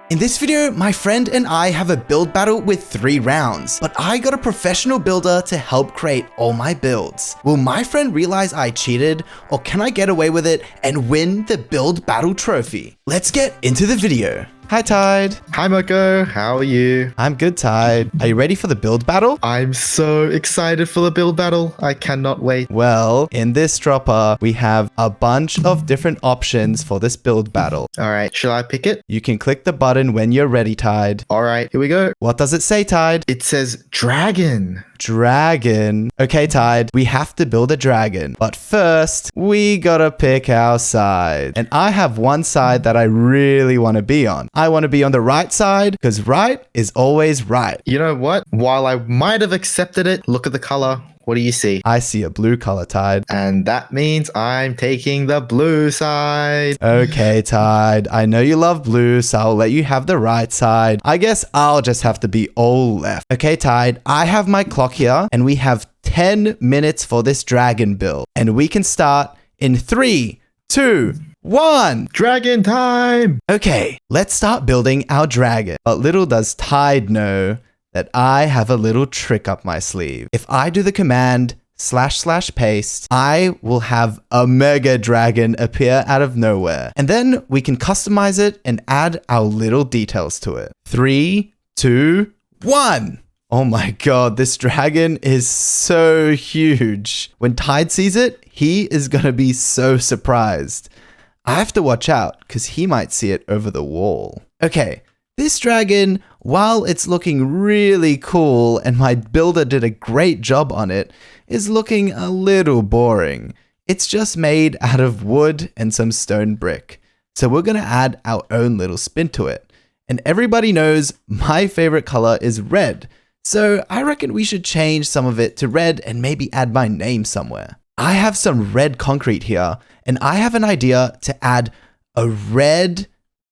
In this video, my friend and I have a build battle with 3 rounds, but I got a professional builder to help create all my builds. Will my friend realize I cheated, or can I get away with it and win the build battle trophy? Let's get into the video. Hi Tyde. Hi Moko, how are you? I'm good, Tyde. Are you ready for the build battle? I'm so excited for the build battle. I cannot wait. Well, in this dropper, we have a bunch of different options for this build battle. All right, shall I pick it? You can click the button when you're ready, Tyde. All right, here we go. What does it say, Tyde? It says dragon. Dragon. Okay, Tyde, we have to build a dragon. But first, we gotta pick our side. And I have one side that I really want to be on. I want to be on the right side because right is always right. You know what? While I might have accepted it, look at the color. What do you see? I see a blue color, Tyde. And that means I'm taking the blue side. Okay, Tyde. I know you love blue, so I'll let you have the right side. I guess I'll just have to be all left. Okay, Tyde. I have my clock here, and we have 10 minutes for this dragon build. And we can start in 3, 2, 1. Dragon time! Okay, let's start building our dragon. But little does Tyde know that I have a little trick up my sleeve. If I do the command / paste, I will have a mega dragon appear out of nowhere. And then we can customize it and add our little details to it. 3, 2, 1. Oh my god, this dragon is so huge. When Tyde sees it, he is gonna be so surprised. I have to watch out because he might see it over the wall. Okay. This dragon, while it's looking really cool and my builder did a great job on it, is looking a little boring. It's just made out of wood and some stone brick. So we're going to add our own little spin to it. And everybody knows my favorite color is red. So I reckon we should change some of it to red and maybe add my name somewhere. I have some red concrete here and I have an idea to add a red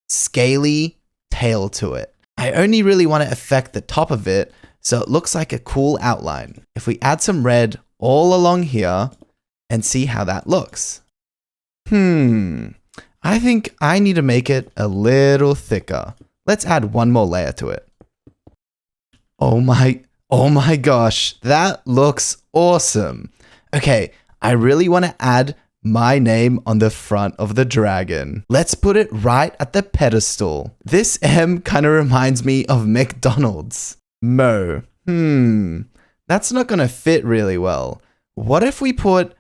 scaly tail to it. I only really want to affect the top of it so it looks like a cool outline. If we add some red all along here and see how that looks. I think I need to make it a little thicker. Let's add one more layer to it. Oh my gosh, that looks awesome. Okay, I really want to add my name on the front of the dragon. Let's put it right at the pedestal. This M kind of reminds me of McDonald's. Mo. That's not gonna fit really well. What if we put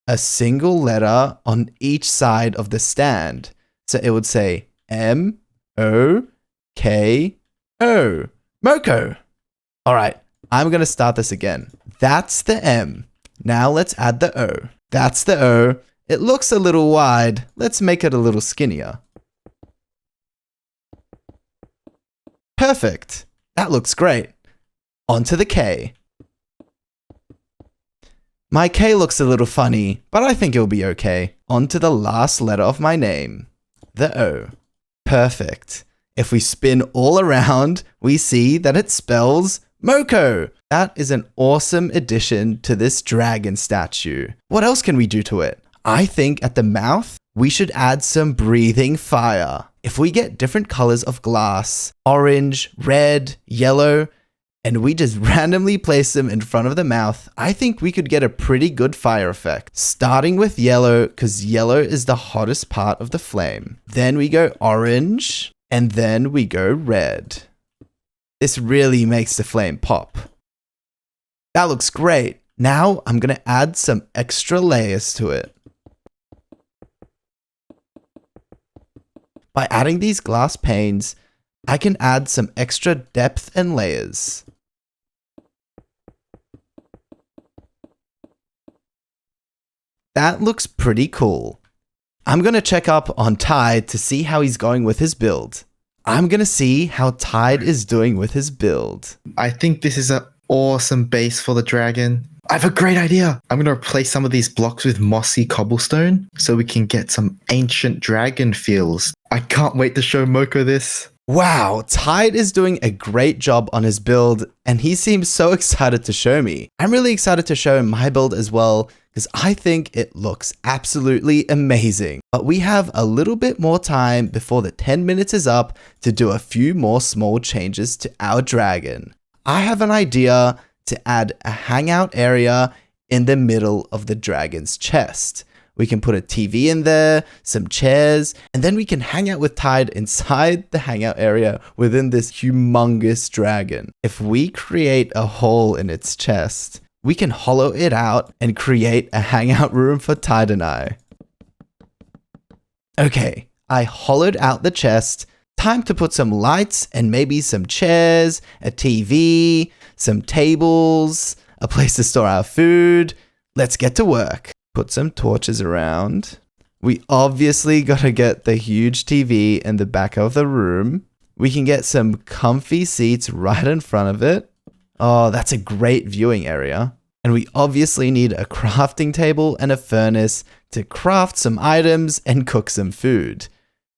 a single letter on each side of the stand? So it would say M-O-K-O. Moko. All right, I'm gonna start this again. That's the M. Now let's add the O. That's the O. It looks a little wide. Let's make it a little skinnier. Perfect. That looks great. On to the K. My K looks a little funny, but I think it'll be okay. On to the last letter of my name. The O. Perfect. If we spin all around, we see that it spells Moko. That is an awesome addition to this dragon statue. What else can we do to it? I think at the mouth, we should add some breathing fire. If we get different colors of glass, orange, red, yellow, and we just randomly place them in front of the mouth, I think we could get a pretty good fire effect. Starting with yellow, because yellow is the hottest part of the flame. Then we go orange, and then we go red. This really makes the flame pop. That looks great. Now I'm going to add some extra layers to it. By adding these glass panes, I can add some extra depth and layers. That looks pretty cool. I'm going to check up on Tyde to see how he's going with his build. I'm going to see how Tyde is doing with his build. I think this is an awesome base for the dragon. I have a great idea. I'm going to replace some of these blocks with mossy cobblestone so we can get some ancient dragon feels. I can't wait to show Moko this. Wow, Tyde is doing a great job on his build, and he seems so excited to show me. I'm really excited to show him my build as well, because I think it looks absolutely amazing. But we have a little bit more time before the 10 minutes is up to do a few more small changes to our dragon. I have an idea to add a hangout area in the middle of the dragon's chest. We can put a TV in there, some chairs, and then we can hang out with Tyde inside the hangout area within this humongous dragon. If we create a hole in its chest, we can hollow it out and create a hangout room for Tyde and I. Okay, I hollowed out the chest. Time to put some lights and maybe some chairs, a TV, some tables, a place to store our food. Let's get to work. Put some torches around. We obviously gotta get the huge TV in the back of the room. We can get some comfy seats right in front of it. Oh, that's a great viewing area. And we obviously need a crafting table and a furnace to craft some items and cook some food.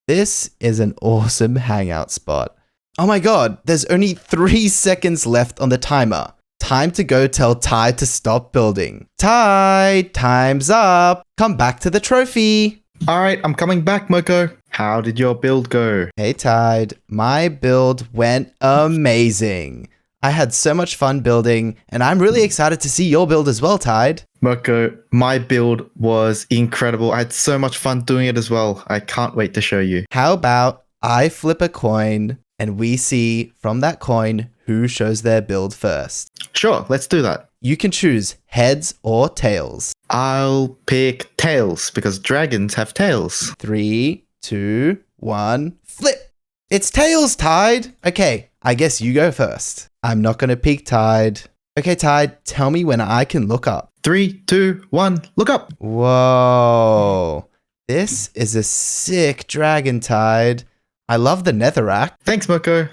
This is an awesome hangout spot. Oh my god, there's only 3 seconds left on the timer. Time to go tell Tyde to stop building. Tyde, time's up. Come back to the trophy. All right, I'm coming back, Moko. How did your build go? Hey Tyde, my build went amazing. I had so much fun building, and I'm really excited to see your build as well, Tyde. Moko, my build was incredible. I had so much fun doing it as well. I can't wait to show you. How about I flip a coin and we see from that coin who shows their build first? Sure, let's do that. You can choose heads or tails. I'll pick tails because dragons have tails. 3, 2, 1, flip! It's tails, Tyde! Okay, I guess you go first. I'm not gonna peek, Tyde. Okay, Tyde, tell me when I can look up. 3, 2, 1, look up! Whoa. This is a sick dragon, Tyde. I love the netherrack. Thanks, Moko.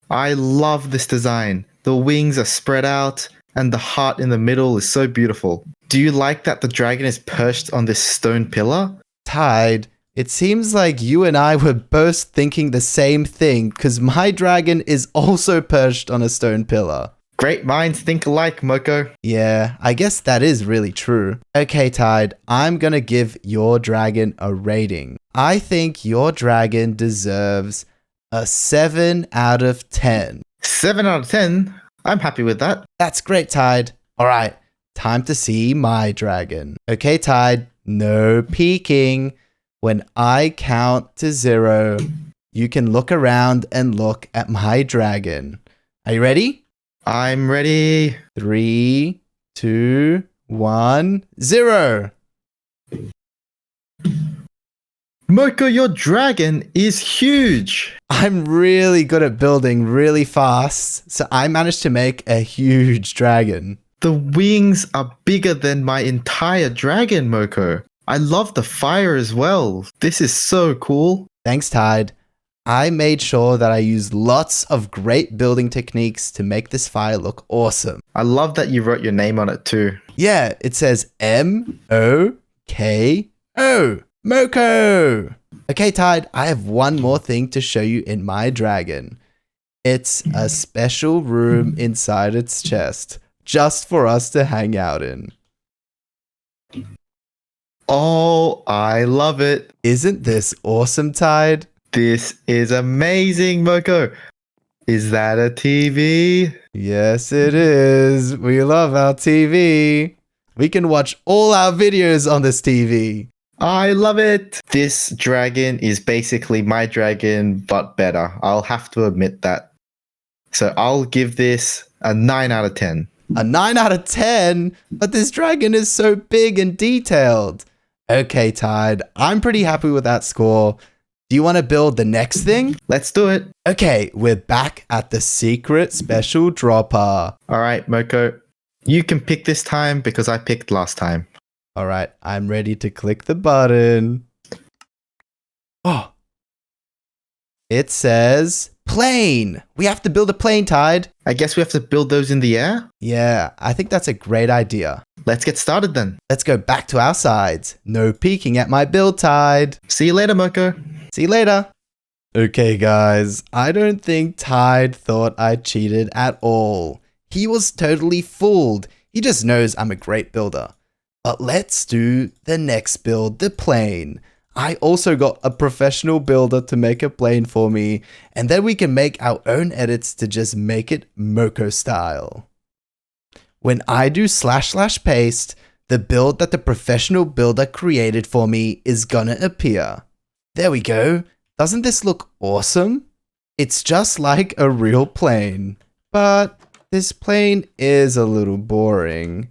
I love this design. The wings are spread out and the heart in the middle is so beautiful. Do you like that the dragon is perched on this stone pillar? Tyde, it seems like you and I were both thinking the same thing because my dragon is also perched on a stone pillar. Great minds think alike, Moko. Yeah, I guess that is really true. Okay, Tyde, I'm gonna give your dragon a rating. I think your dragon deserves a 7 out of 10. 7 out of 10? I'm happy with that. That's great, Tyde. All right, time to see my dragon. Okay, Tyde, no peeking. When I count to 0, you can look around and look at my dragon. Are you ready? I'm ready. 3, 2, 1, 0. Moko, your dragon is huge. I'm really good at building really fast, so I managed to make a huge dragon. The wings are bigger than my entire dragon, Moko. I love the fire as well. This is so cool. Thanks, Tyde. I made sure that I used lots of great building techniques to make this fire look awesome. I love that you wrote your name on it too. Yeah, it says M-O-K-O. Moko! Okay, Tyde, I have one more thing to show you in my dragon. It's a special room inside its chest, just for us to hang out in. Oh, I love it. Isn't this awesome, Tyde? This is amazing, Moko. Is that a TV? Yes, it is. We love our TV. We can watch all our videos on this TV. I love it. This dragon is basically my dragon, but better. I'll have to admit that. So I'll give this a 9 out of 10. A 9 out of 10? But this dragon is so big and detailed. Okay, Tyde, I'm pretty happy with that score. Do you want to build the next thing? Let's do it. Okay, we're back at the secret special dropper. All right, Moko. You can pick this time because I picked last time. All right, I'm ready to click the button. Oh. It says plane. We have to build a plane, Tyde. I guess we have to build those in the air? Yeah, I think that's a great idea. Let's get started then. Let's go back to our sides. No peeking at my build, Tyde. See you later, Moko. See you later. Okay, guys, I don't think Tyde thought I cheated at all. He was totally fooled. He just knows I'm a great builder. But let's do the next build, the plane. I also got a professional builder to make a plane for me, and then we can make our own edits to just make it Moko style. When I do / paste, the build that the professional builder created for me is gonna appear. There we go. Doesn't this look awesome? It's just like a real plane, but this plane is a little boring.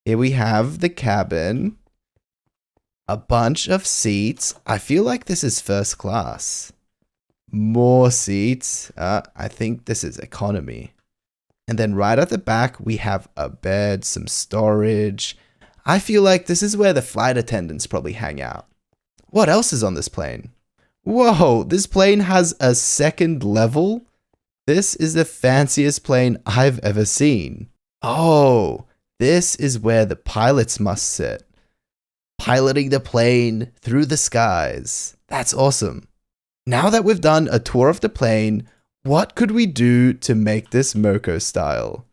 Here we have the cabin, a bunch of seats. I feel like this is first class. More seats. I think this is economy. And then right at the back, we have a bed, some storage. I feel like this is where the flight attendants probably hang out. What else is on this plane? Whoa, this plane has a second level? This is the fanciest plane I've ever seen. Oh, this is where the pilots must sit. Piloting the plane through the skies. That's awesome. Now that we've done a tour of the plane, what could we do to make this Moko style?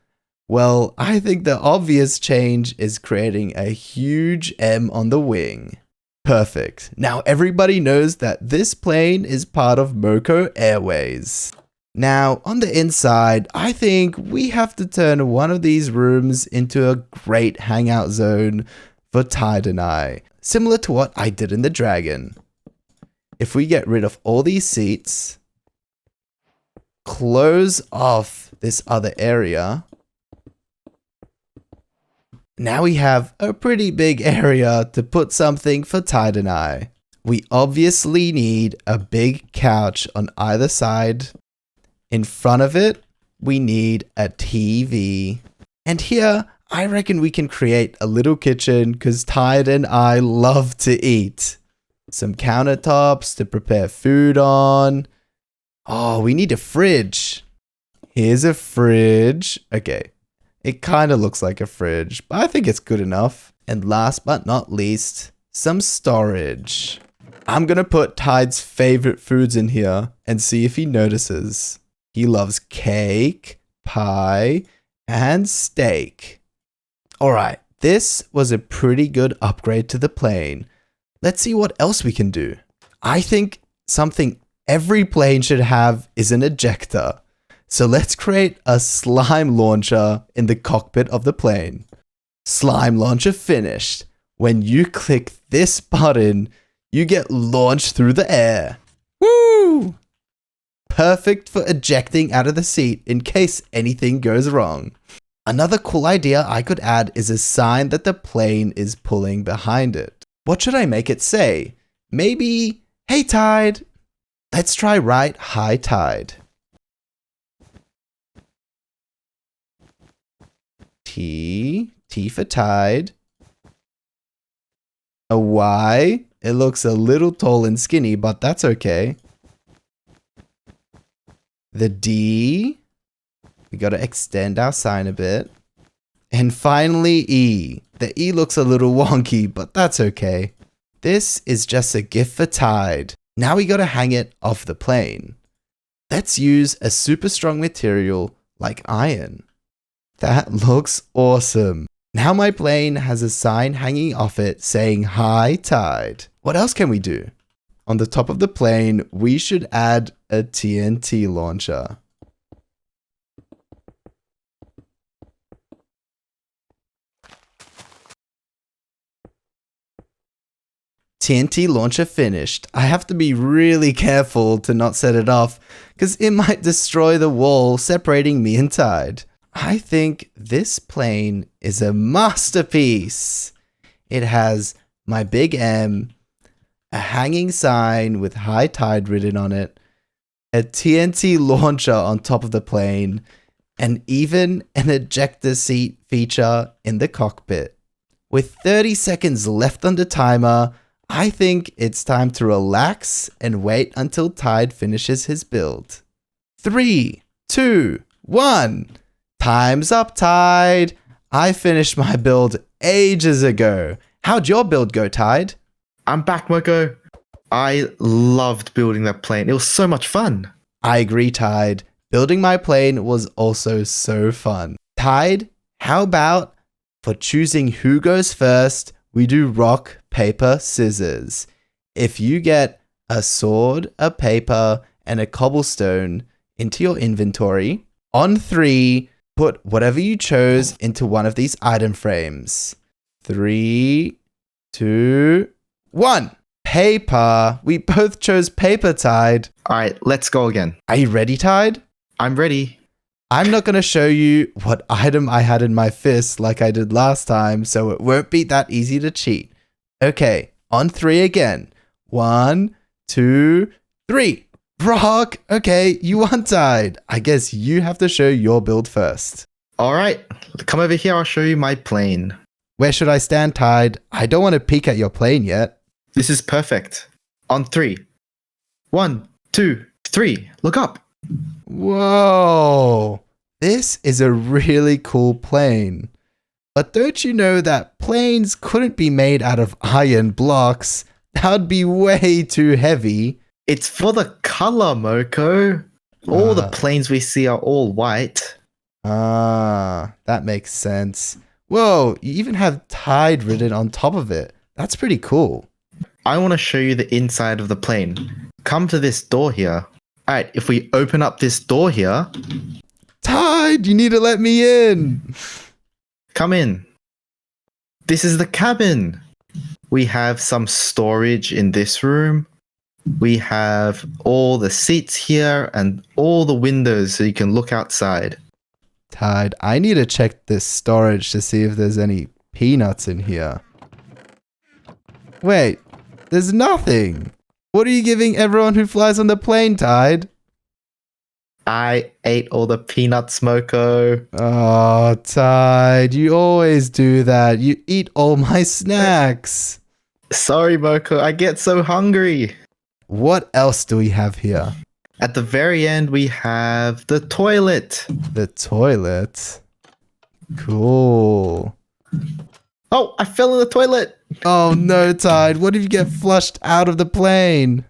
Well, I think the obvious change is creating a huge M on the wing. Perfect. Now everybody knows that this plane is part of Moko Airways. Now, on the inside, I think we have to turn one of these rooms into a great hangout zone for Tyde and I, similar to what I did in the Dragon. If we get rid of all these seats, close off this other area, now we have a pretty big area to put something for Tyde and I. We obviously need a big couch on either side. In front of it, we need a TV. And here, I reckon we can create a little kitchen because Tyde and I love to eat. Some countertops to prepare food on. Oh, we need a fridge. Here's a fridge. Okay. It kind of looks like a fridge, but I think it's good enough. And last but not least, some storage. I'm gonna put Tyde's favorite foods in here and see if he notices. He loves cake, pie, and steak. Alright, this was a pretty good upgrade to the plane. Let's see what else we can do. I think something every plane should have is an ejector. So let's create a slime launcher in the cockpit of the plane. Slime launcher finished. When you click this button, you get launched through the air. Woo! Perfect for ejecting out of the seat in case anything goes wrong. Another cool idea I could add is a sign that the plane is pulling behind it. What should I make it say? Maybe, hey Tyde. Let's try write hi Tyde. T for Tyde. A Y. It looks a little tall and skinny, but that's okay. The D. We gotta extend our sign a bit. And finally E. The E looks a little wonky, but that's okay. This is just a gift for Tyde. Now we gotta hang it off the plane. Let's use a super strong material like iron. That looks awesome. Now my plane has a sign hanging off it saying hi Tyde. What else can we do? On the top of the plane, we should add a TNT launcher. TNT launcher finished. I have to be really careful to not set it off because it might destroy the wall separating me and Tyde. I think this plane is a masterpiece. It has my big M, a hanging sign with high Tyde written on it, a TNT launcher on top of the plane, and even an ejector seat feature in the cockpit. With 30 seconds left on the timer, I think it's time to relax and wait until Tyde finishes his build. 3, 2, 1. Time's up, Tyde. I finished my build ages ago. How'd your build go, Tyde? I'm back, Moko. I loved building that plane. It was so much fun. I agree, Tide. Building my plane was also so fun. Tide, how about for choosing who goes first, we do rock, paper, scissors. If you get a sword, a paper, and a cobblestone into your inventory, on 3, put whatever you chose into one of these item frames. 3, 2, 1. Paper. We both chose paper, Tide. All right, let's go again. Are you ready, Tide? I'm ready. I'm not going to show you what item I had in my fist like I did last time, so it won't be that easy to cheat. Okay, on 3 again. 1, 2, 3. Rock. Okay, you won, Tide. I guess you have to show your build first. All right, come over here. I'll show you my plane. Where should I stand, Tide? I don't want to peek at your plane yet. This is perfect. On 3. 1, 2, 3. Look up. Whoa. This is a really cool plane. But don't you know that planes couldn't be made out of iron blocks? That would be way too heavy. It's for the color, Moko. All the planes we see are all white. That makes sense. Whoa, you even have Tide written on top of it. That's pretty cool. I want to show you the inside of the plane. Come to this door here. All right, if we open up this door here. Tide, you need to let me in. Come in. This is the cabin. We have some storage in this room. We have all the seats here and all the windows so you can look outside. Tide, I need to check this storage to see if there's any peanuts in here. Wait, there's nothing. What are you giving everyone who flies on the plane, Tide? I ate all the peanuts, Moko. Oh, Tide, you always do that. You eat all my snacks. Sorry, Moko. I get so hungry. What else do we have here? At the very end, we have the toilet. The toilet? Cool. Oh, I fell in the toilet. Oh no, Tide. What if you get flushed out of the plane?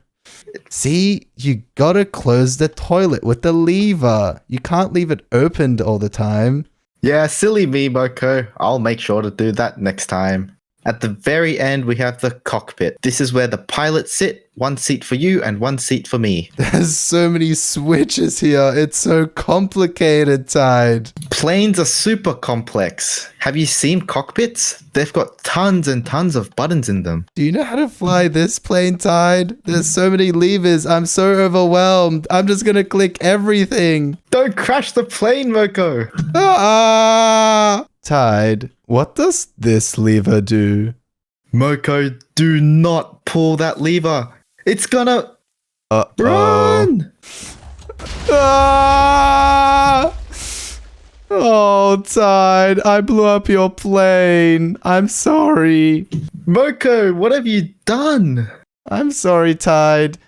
See, you gotta close the toilet with the lever. You can't leave it opened all the time. Yeah, silly me, Moko. I'll make sure to do that next time. At the very end, we have the cockpit. This is where the pilots sit. 1 seat for you and 1 seat for me. There's so many switches here. It's so complicated, Tide. Planes are super complex. Have you seen cockpits? They've got tons and tons of buttons in them. Do you know how to fly this plane, Tide? There's so many levers. I'm so overwhelmed. I'm just gonna click everything. Don't crash the plane, Moko. Ah! Tide, what does this lever do? Moko, do not pull that lever. It's gonna Uh-oh. run. Ah! Oh, Tide, I blew up your plane. I'm sorry. Moko, what have you done? I'm sorry, Tide.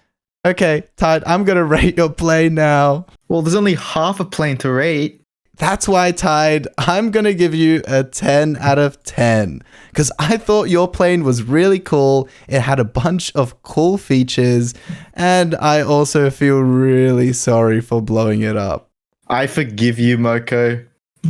Okay, Tide, I'm gonna rate your plane now. Well, there's only half a plane to rate. That's why, Tide, I'm gonna give you a 10 out of 10. Because I thought your plane was really cool. It had a bunch of cool features. And I also feel really sorry for blowing it up. I forgive you, Moko.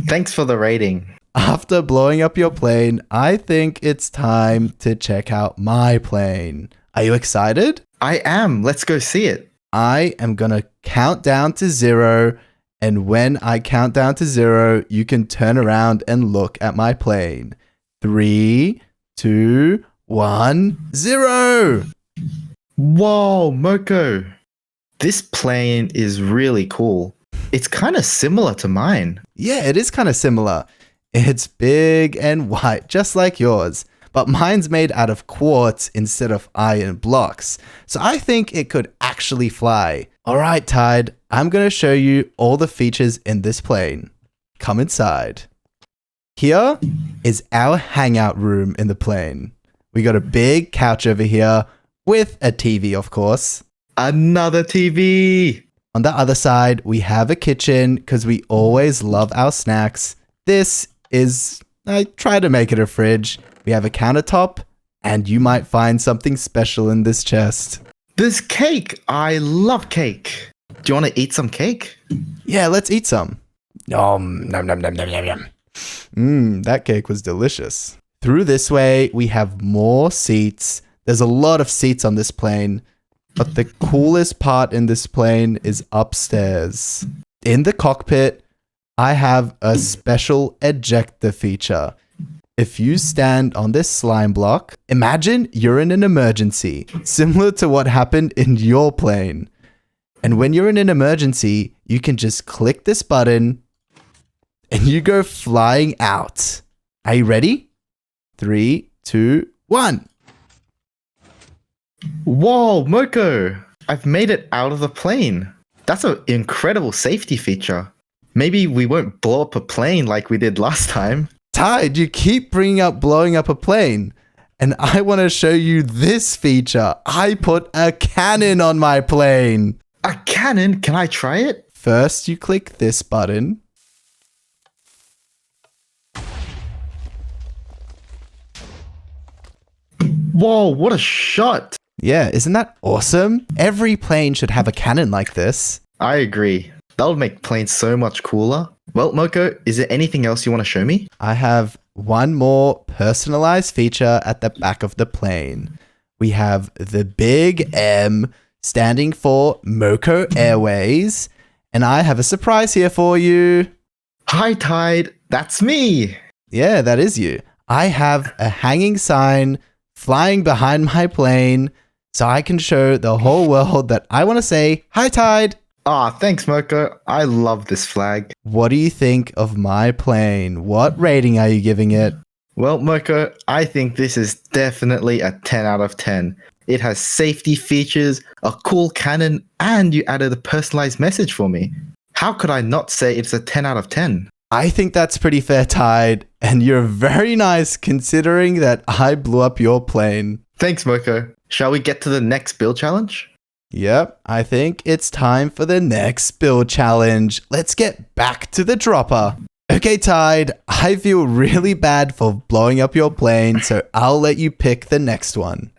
Thanks for the rating. After blowing up your plane, I think it's time to check out my plane. Are you excited? I am. Let's go see it. I am gonna count down to 0. And when I count down to 0, you can turn around and look at my plane. 3, 2, 1, 0. Whoa, Moko. This plane is really cool. It's kind of similar to mine. Yeah, it is kind of similar. It's big and white, just like yours. But mine's made out of quartz instead of iron blocks. So I think it could actually fly. All right, Tide, I'm going to show you all the features in this plane. Come inside. Here is our hangout room in the plane. We got a big couch over here with a TV, of course. Another TV. On the other side, we have a kitchen because we always love our snacks. This is, I try to make it a fridge. We have a countertop, and you might find something special in this chest. There's cake. I love cake. Do you want to eat some cake? Yeah, let's eat some. Nom, nom, nom, nom, nom, nom, nom. That cake was delicious. Through this way, we have more seats. There's a lot of seats on this plane, but the coolest part in this plane is upstairs. In the cockpit, I have a special ejector feature. If you stand on this slime block, imagine you're in an emergency, similar to what happened in your plane. And when you're in an emergency, you can just click this button and you go flying out. Are you ready? 3, 2, 1. Whoa, Moko! I've made it out of the plane. That's an incredible safety feature. Maybe we won't blow up a plane like we did last time. Tyde, you keep bringing up blowing up a plane. And I want to show you this feature. I put a cannon on my plane. A cannon? Can I try it? First, you click this button. Whoa, what a shot! Yeah, isn't that awesome? Every plane should have a cannon like this. I agree. That would make planes so much cooler. Well, Moko, is there anything else you want to show me? I have one more personalized feature at the back of the plane. We have the big M standing for Moko Airways. And I have a surprise here for you. Hi, Tyde. That's me. Yeah, that is you. I have a hanging sign flying behind my plane so I can show the whole world that I want to say, hi, Tyde. Thanks, Moko. I love this flag. What do you think of my plane? What rating are you giving it? Well, Moko, I think this is definitely a 10 out of 10. It has safety features, a cool cannon, and you added a personalized message for me. How could I not say it's a 10 out of 10? I think that's pretty fair, Tyde, and you're very nice considering that I blew up your plane. Thanks, Moko. Shall we get to the next build challenge? Yep, I think it's time for the next build challenge. Let's get back to the dropper. Okay, Tyde, I feel really bad for blowing up your plane, so I'll let you pick the next one.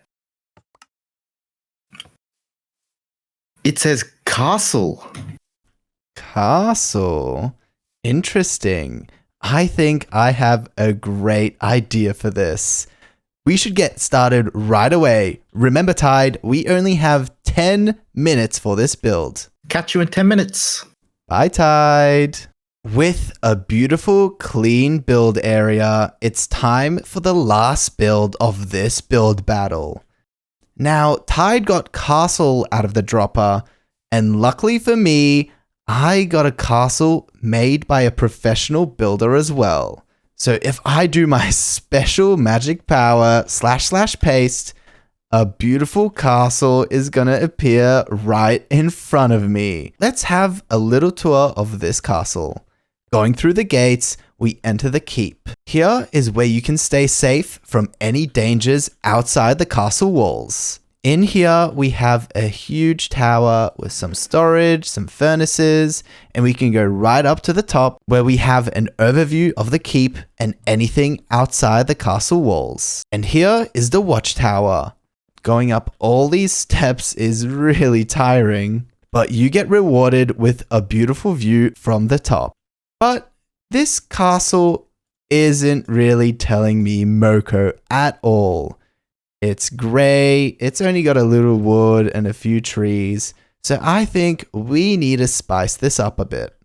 It says castle. Castle. Interesting. I think I have a great idea for this. We should get started right away. Remember, Tyde, we only have 10 minutes for this build. Catch you in 10 minutes. Bye, Tyde. With a beautiful, clean build area, it's time for the last build of this build battle. Now, Tyde got castle out of the dropper, and luckily for me, I got a castle made by a professional builder as well. So if I do my special magic power / paste, a beautiful castle is gonna appear right in front of me. Let's have a little tour of this castle. Going through the gates, we enter the keep. Here is where you can stay safe from any dangers outside the castle walls. In here, we have a huge tower with some storage, some furnaces, and we can go right up to the top where we have an overview of the keep and anything outside the castle walls. And here is the watchtower. Going up all these steps is really tiring, but you get rewarded with a beautiful view from the top. But this castle isn't really telling me Moko at all. It's grey, it's only got a little wood and a few trees, so I think we need to spice this up a bit.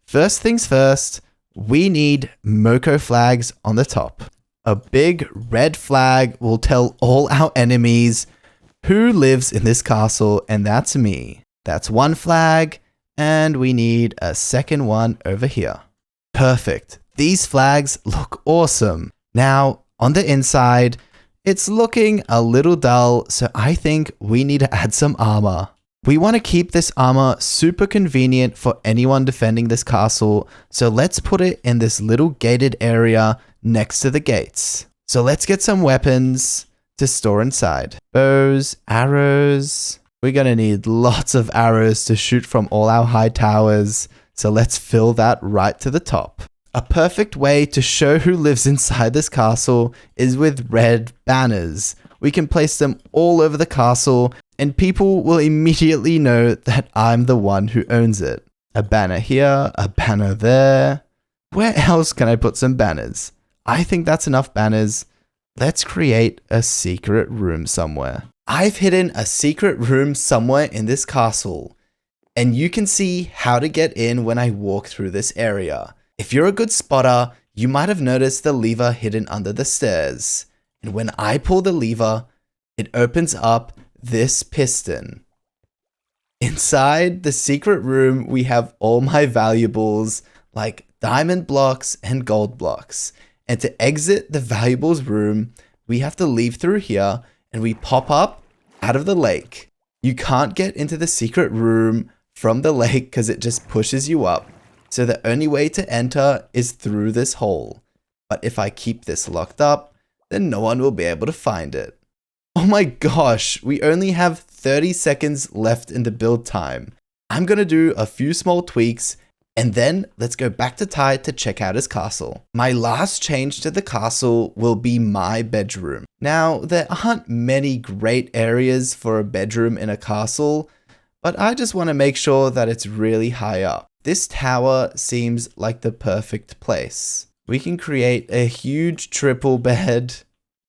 First things first, we need Moko flags on the top. A big red flag will tell all our enemies who lives in this castle, and that's me. That's one flag, and we need a second one over here. Perfect. These flags look awesome. Now, on the inside, it's looking a little dull, so I think we need to add some armor. We want to keep this armor super convenient for anyone defending this castle, so let's put it in this little gated area next to the gates. So let's get some weapons to store inside. Bows, arrows. We're going to need lots of arrows to shoot from all our high towers, so let's fill that right to the top. A perfect way to show who lives inside this castle is with red banners. We can place them all over the castle and people will immediately know that I'm the one who owns it. A banner here, a banner there. Where else can I put some banners? I think that's enough banners. Let's create a secret room somewhere. I've hidden a secret room somewhere in this castle, and you can see how to get in when I walk through this area. If you're a good spotter, you might have noticed the lever hidden under the stairs. And when I pull the lever, it opens up this piston. Inside the secret room, we have all my valuables like diamond blocks and gold blocks. And to exit the valuables room, we have to leave through here and we pop up out of the lake. You can't get into the secret room from the lake because it just pushes you up. So the only way to enter is through this hole. But if I keep this locked up, then no one will be able to find it. Oh my gosh, we only have 30 seconds left in the build time. I'm going to do a few small tweaks and then let's go back to Tyde to check out his castle. My last change to the castle will be my bedroom. Now, there aren't many great areas for a bedroom in a castle, but I just want to make sure that it's really high up. This tower seems like the perfect place. We can create a huge triple bed,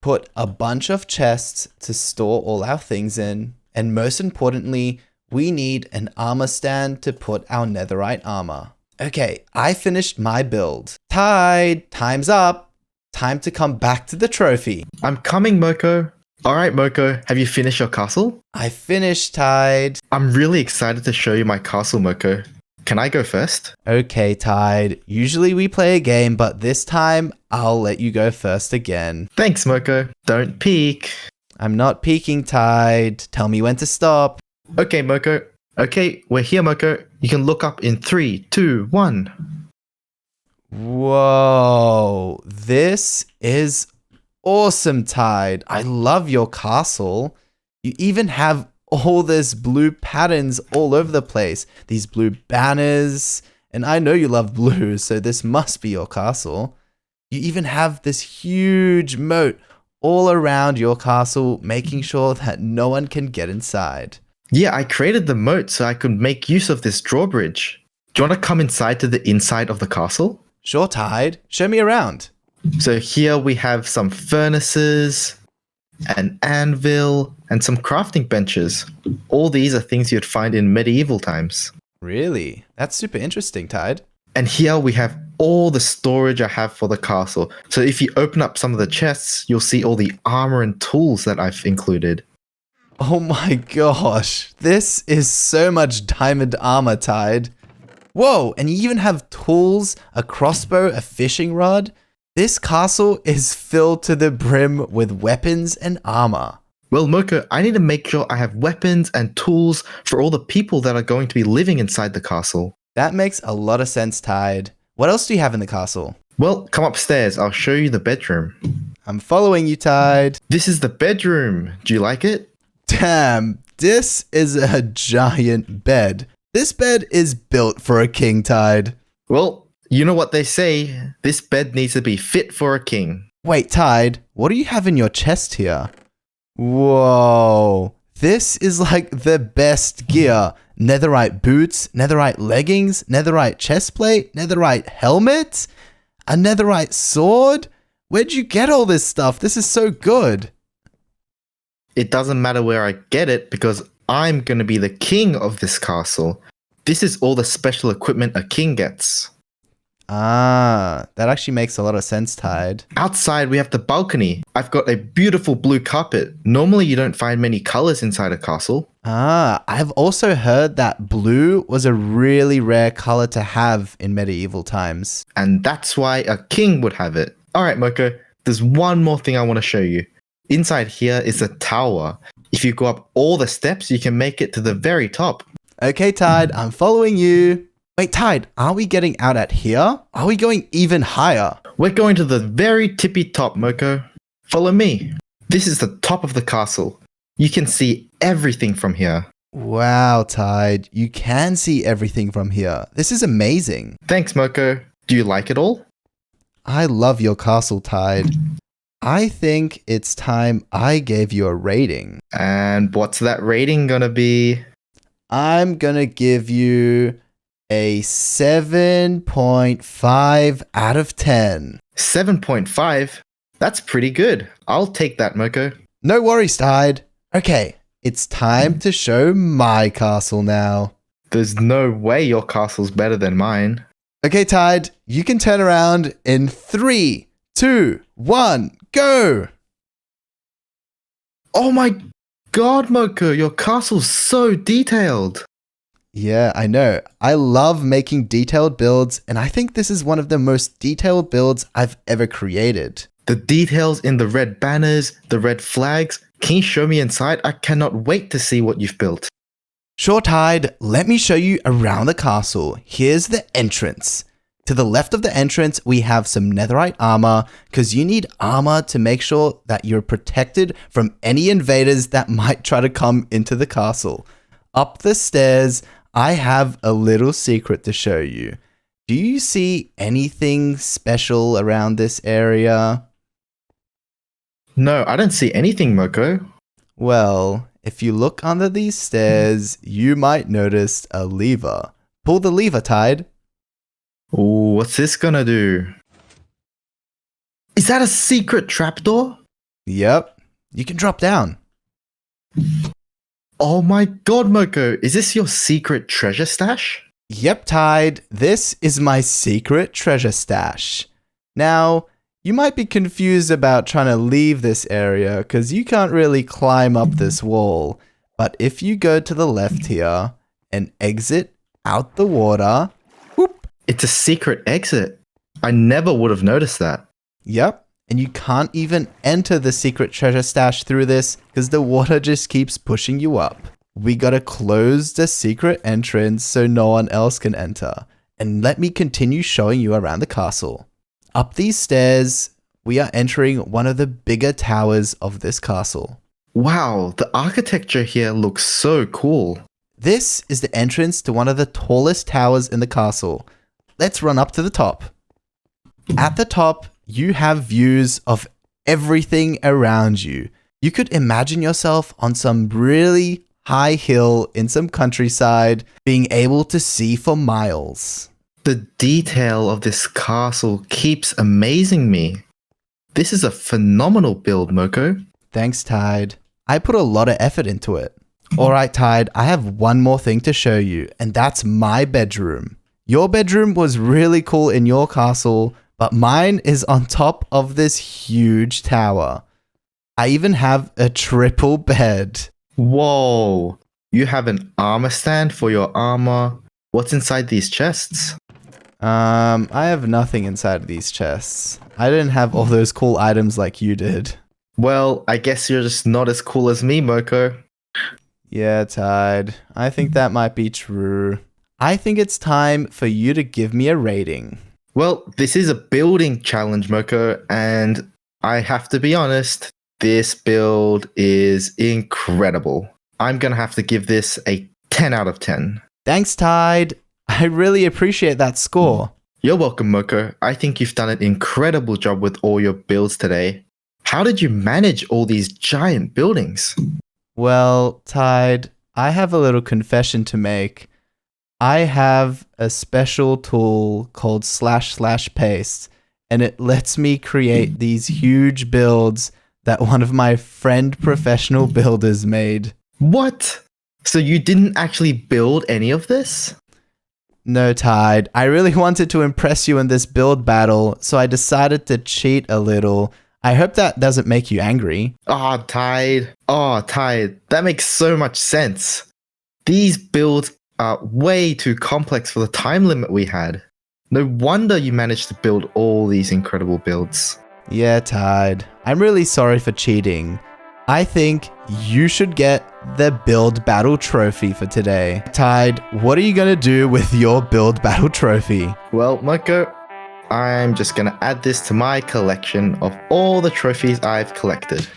put a bunch of chests to store all our things in, and most importantly, we need an armor stand to put our netherite armor. Okay, I finished my build. Tyde, time's up. Time to come back to the trophy. I'm coming, Moko. Alright, Moko, have you finished your castle? I finished, Tyde. I'm really excited to show you my castle, Moko. Can I go first? Okay, Tyde. Usually we play a game, but this time I'll let you go first again. Thanks, Moko. Don't peek. I'm not peeking, Tyde. Tell me when to stop. Okay, Moko. Okay, we're here, Moko. You can look up in 3, 2, 1. Whoa. This is awesome, Tyde. I love your castle. You even have all this blue patterns all over the place. These blue banners. And I know you love blue, so this must be your castle. You even have this huge moat all around your castle, making sure that no one can get inside. Yeah, I created the moat so I could make use of this drawbridge. Do you want to come inside to the inside of the castle? Sure, Tyde. Show me around. So here we have some furnaces, an anvil, and some crafting benches. All these are things you'd find in medieval times. Really? That's super interesting, Tyde. And here we have all the storage I have for the castle. So if you open up some of the chests, you'll see all the armor and tools that I've included. Oh my gosh. This is so much diamond armor, Tyde. Whoa, and you even have tools, a crossbow, a fishing rod. This castle is filled to the brim with weapons and armor. Well, Moko, I need to make sure I have weapons and tools for all the people that are going to be living inside the castle. That makes a lot of sense, Tyde. What else do you have in the castle? Well, come upstairs. I'll show you the bedroom. I'm following you, Tyde. This is the bedroom. Do you like it? Damn, this is a giant bed. This bed is built for a king, Tyde. Well, you know what they say. This bed needs to be fit for a king. Wait, Tyde, what do you have in your chest here? Whoa, this is like the best gear. Netherite boots, netherite leggings, netherite chestplate, netherite helmet, a netherite sword. Where'd you get all this stuff? This is so good. It doesn't matter where I get it because I'm going to be the king of this castle. This is all the special equipment a king gets. Ah, that actually makes a lot of sense, Tyde. Outside, we have the balcony. I've got a beautiful blue carpet. Normally, you don't find many colors inside a castle. Ah, I've also heard that blue was a really rare color to have in medieval times. And that's why a king would have it. Alright, Moko, there's one more thing I want to show you. Inside here is a tower. If you go up all the steps, you can make it to the very top. Okay, Tyde, I'm following you. Wait, Tyde, aren't we getting out at here? Are we going even higher? We're going to the very tippy top, Moko. Follow me. This is the top of the castle. You can see everything from here. Wow, Tyde, you can see everything from here. This is amazing. Thanks, Moko. Do you like it all? I love your castle, Tyde. I think it's time I gave you a rating. And what's that rating gonna be? I'm gonna give you a 7.5 out of 10. 7.5? That's pretty good. I'll take that, Moko. No worries, Tyde. Okay, it's time to show my castle now. There's no way your castle's better than mine. Okay, Tyde, you can turn around in 3, 2, 1, go! Oh my god, Moko, your castle's so detailed. Yeah, I know. I love making detailed builds, and I think this is one of the most detailed builds I've ever created. The details in the red banners, the red flags. Can you show me inside? I cannot wait to see what you've built. Sure, Tyde, let me show you around the castle. Here's the entrance. To the left of the entrance, we have some netherite armor, because you need armor to make sure that you're protected from any invaders that might try to come into the castle. Up the stairs, I have a little secret to show you. Do you see anything special around this area? No, I don't see anything, Moko. Well, if you look under these stairs, you might notice a lever. Pull the lever, Tyde. Ooh, what's this gonna do? Is that a secret trapdoor? Yep, you can drop down. Oh my god, Moko, is this your secret treasure stash? Yep, Tyde, this is my secret treasure stash. Now, you might be confused about trying to leave this area because you can't really climb up this wall. But if you go to the left here and exit out the water, whoop. It's a secret exit. I never would have noticed that. Yep, and you can't even enter the secret treasure stash through this because the water just keeps pushing you up. We gotta close the secret entrance so no one else can enter. And let me continue showing you around the castle. Up these stairs, we are entering one of the bigger towers of this castle. Wow, the architecture here looks so cool. This is the entrance to one of the tallest towers in the castle. Let's run up to the top. At the top, you have views of everything around you. You could imagine yourself on some really high hill in some countryside, being able to see for miles. The detail of this castle keeps amazing me. This is a phenomenal build, Moko. Thanks, Tyde. I put a lot of effort into it. Alright, Tyde, I have one more thing to show you, and that's my bedroom. Your bedroom was really cool in your castle, but mine is on top of this huge tower. I even have a triple bed. Whoa, you have an armor stand for your armor. What's inside these chests? I have nothing inside of these chests. I didn't have all those cool items like you did. Well, I guess you're just not as cool as me, Moko. Yeah, Tyde. I think that might be true. I think it's time for you to give me a rating. Well, this is a building challenge, Moko, and I have to be honest, this build is incredible. I'm gonna have to give this a 10 out of 10. Thanks, Tyde. I really appreciate that score. You're welcome, Moko. I think you've done an incredible job with all your builds today. How did you manage all these giant buildings? Well, Tyde, I have a little confession to make. I have a special tool called / paste, and it lets me create these huge builds that one of my friend professional builders made. What? So you didn't actually build any of this? No, Tyde. I really wanted to impress you in this build battle, so I decided to cheat a little. I hope that doesn't make you angry. Oh, Tyde. Oh, Tyde. That makes so much sense. These builds are way too complex for the time limit we had. No wonder you managed to build all these incredible builds. Yeah, Tyde. I'm really sorry for cheating. I think you should get the Build Battle Trophy for today. Tyde, what are you going to do with your Build Battle Trophy? Well, Moko, I'm just going to add this to my collection of all the trophies I've collected.